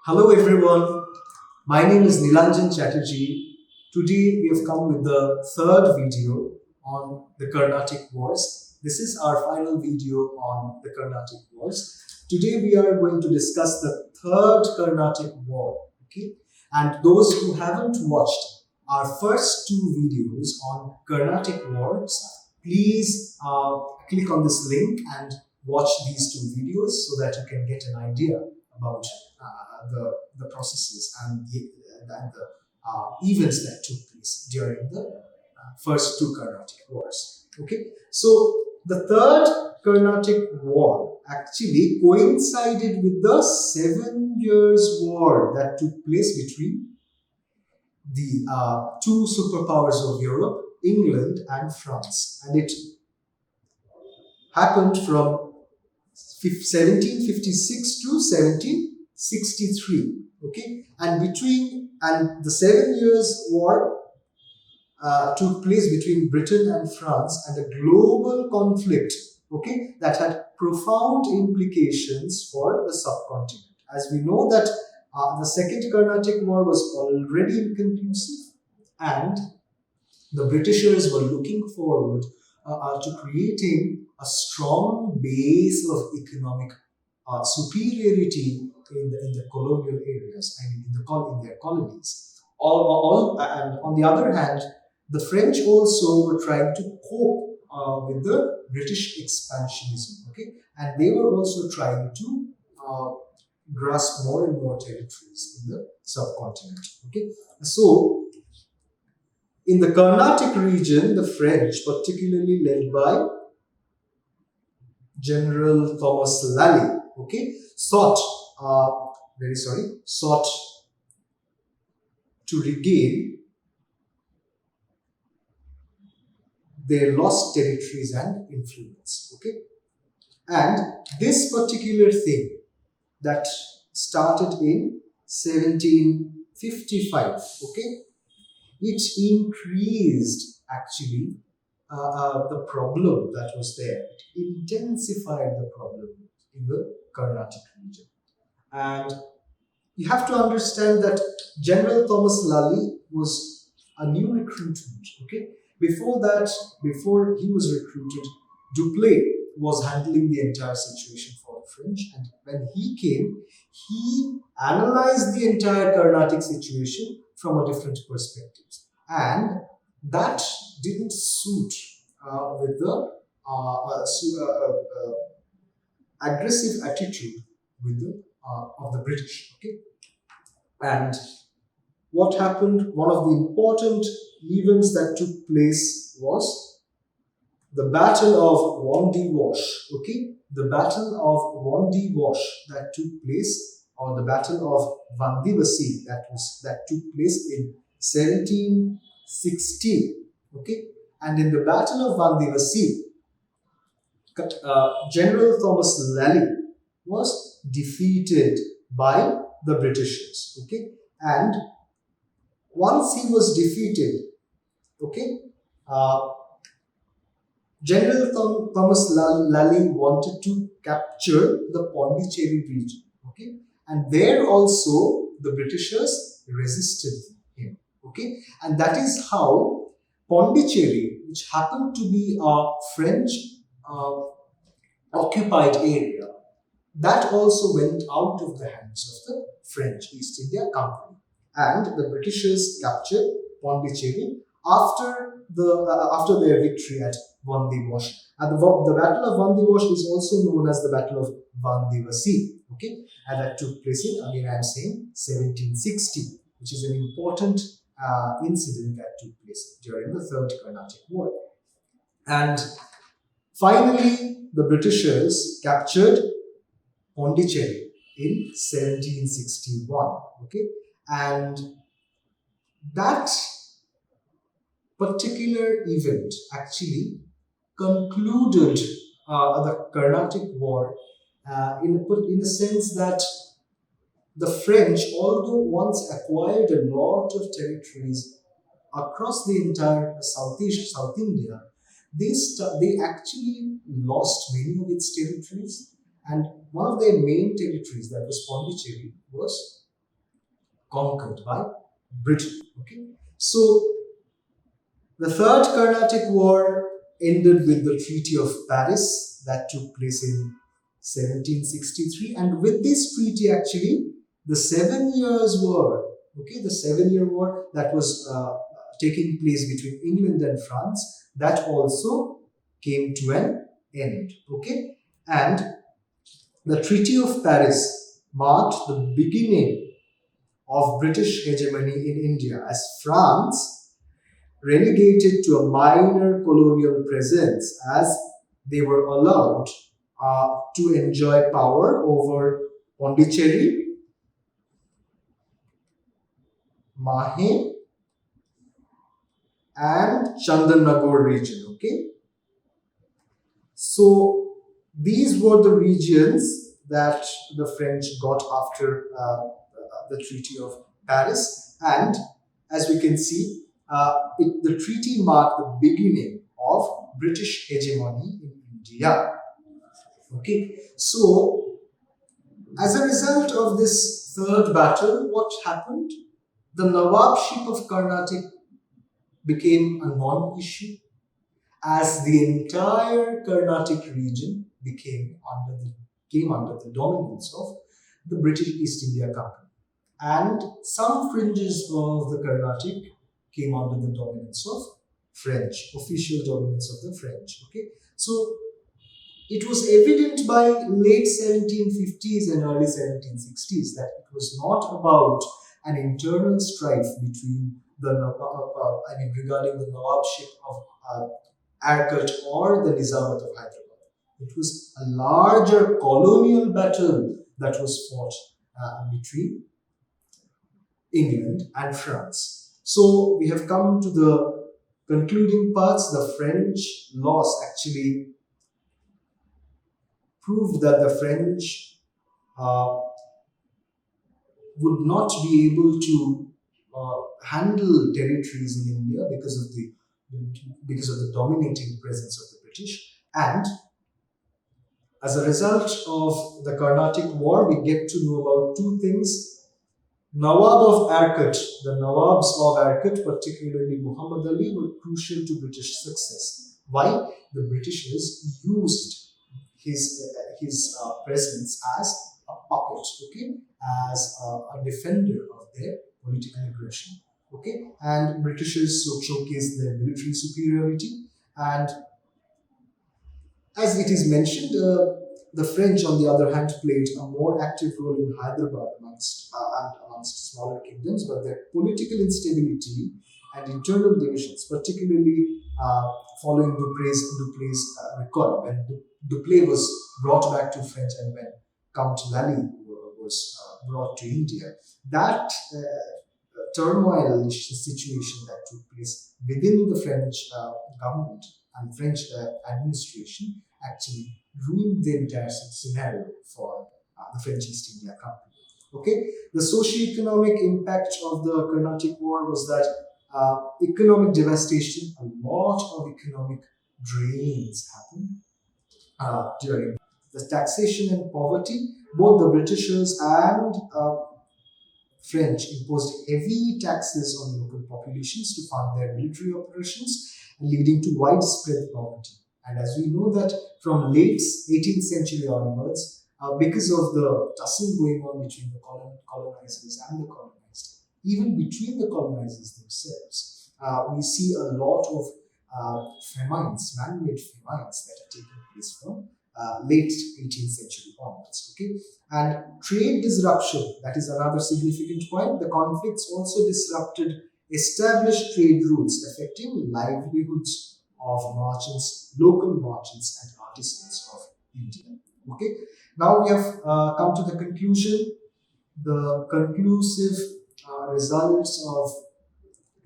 Hello everyone, my name is Nilanjan Chatterjee. Today we have come with the third video on the Carnatic Wars. This is our final video on the Carnatic Wars. Today we are going to discuss the Third Carnatic War. Okay, and those who haven't watched our first two videos on Carnatic Wars, please click on this link and watch these two videos so that you can get an idea about the processes and the events that took place during the first two Carnatic Wars. Okay, so the Third Carnatic War actually coincided with the 7 Years' War that took place between the two superpowers of Europe, England and France, and it happened from 1756 to 1763. Okay, and the 7 Years' War took place between Britain and France, and a global conflict, okay, that had profound implications for the subcontinent. As we know that the Second Carnatic War was already inconclusive, and the Britishers were looking forward to creating a strong base of economic superiority in the colonial areas, I mean in their colonies. And on the other hand, the French also were trying to cope with the British expansionism, okay, and they were also trying to grasp more and more territories in the subcontinent. Okay, so in the Carnatic region, the French, particularly led by General Thomas Lally, okay, sought to regain their lost territories and influence. Okay, and this particular thing that started in 1755, okay, it increased actually the problem that was there. It intensified the problem in the Carnatic region. And you have to understand that General Thomas Lally was a new recruitment. Okay, before he was recruited, Dupleix was handling the entire situation for the French, and when he came, he analyzed the entire Carnatic situation from a different perspective, and that didn't suit with the aggressive attitude with of the British. Okay, and what happened? One of the important events that took place was the Battle of Wandiwash. Okay, the Battle of Wandiwash that took place, or the Battle of Wandiwash that took place in 1760. Okay, and in the Battle of Wandiwash, General Thomas Lally was defeated by the Britishers. Okay, and once he was defeated, okay, General Thomas Lally wanted to capture the Pondicherry region. Okay, and there also the Britishers resisted him. Okay, and that is how Pondicherry, which happened to be a French occupied area, that also went out of the hands of the French East India Company, and the Britishers captured Pondicherry after their victory at Wandiwash. And the Battle of Wandiwash is also known as the Battle of Wandiwash. Okay, and that took place in, again I am saying, 1760, which is an important incident that took place during the Third Carnatic War. And finally, the Britishers captured Pondicherry in 1761. Okay, and that particular event actually concluded the Carnatic War in a sense that the French, although once acquired a lot of territories across the entire South India, they actually lost many of its territories, and one of their main territories, that was Pondicherry, was conquered by Britain. Okay, so the Third Carnatic War ended with the Treaty of Paris that took place in 1763, and with this treaty, actually, the 7 Years' War, okay, the 7 Year War that was taking place between England and France, that also came to an end. Okay, and the Treaty of Paris marked the beginning of British hegemony in India as France relegated to a minor colonial presence as they were allowed to enjoy power over Pondicherry, Mahe, and Chandanagar region. Okay, so these were the regions that the French got after the Treaty of Paris, and as we can see, the treaty marked the beginning of British hegemony in India. Okay, so as a result of this third battle, what happened? The Nawabship of Carnatic became a non-issue as the entire Carnatic region came under the dominance of the British East India Company, and some fringes of the Carnatic came under the dominance of French, official dominance of the French. Okay, so it was evident by late 1750s and early 1760s that it was not about an internal strife between regarding the Nawabship of Arcot or the Nizamat of Hyderabad. It was a larger colonial battle that was fought between England and France. So we have come to the concluding parts. The French loss actually proved that the French would not be able to handle territories in India because of the dominating presence of the British. And as a result of the Carnatic War, we get to know about two things. Nawab of Arcot, the Nawabs of Arcot, particularly Muhammad Ali, were crucial to British success. Why? The Britishers used his presence as a puppet, okay, as a defender of their political aggression, okay, and Britishers showcased their military superiority. And as it is mentioned, the French, on the other hand, played a more active role in Hyderabad amongst smaller kingdoms, but their political instability and internal divisions, particularly following Duplessis' recall, when Duplessis was brought back to France and when Count Lally was brought to India, that turmoil situation that took place within the French government and French administration actually ruined the entire scenario for the French East India Company. Okay, the socio-economic impact of the Carnatic War was that economic devastation, a lot of economic drains happened during the taxation and poverty. Both the Britishers and French imposed heavy taxes on local populations to fund their military operations, leading to widespread poverty. And as we know that from late 18th century onwards, because of the tussle going on between the colonizers and the colonized, even between the colonizers themselves, we see a lot of famines, man-made famines that are taking place from late 18th century onwards. Okay, and trade disruption, that is another significant point. The conflicts also disrupted established trade routes, affecting livelihoods of merchants, local merchants, and artisans of India. Okay, now we have come to the conclusion. The conclusive results of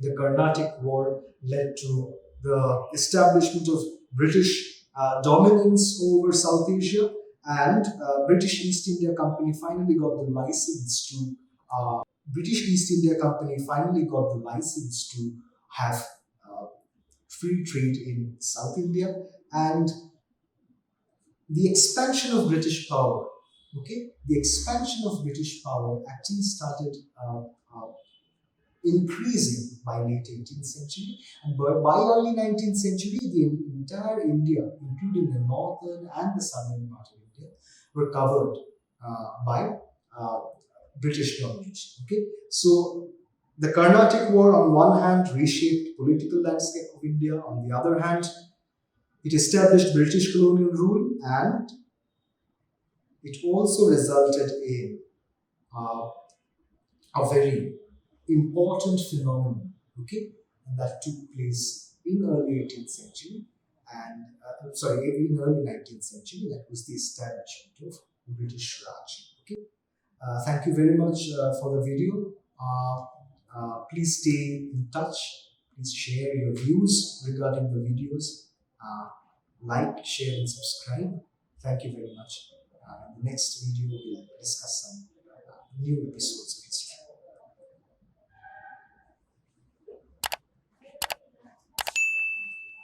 the Carnatic War led to the establishment of British dominance over South Asia, and British East India Company finally got the license to have free trade in South India, and the expansion of British power Okay, the expansion of British power actually started increasing by late 18th century, and by early 19th century, the entire India, including the northern and the southern part of India, were covered by uh, British domination. Okay, so the Carnatic War, on one hand, reshaped political landscape of India. On the other hand, it established British colonial rule, and it also resulted in uh, a very important phenomenon, okay, and that took place in early 18th century and in early 19th century. That was the establishment of British Raj. Okay, thank you very much for the video. Please stay in touch. Please share your views regarding the videos. Uh, like, share, and subscribe. Thank you very much. In the next video, we'll discuss some new episodes.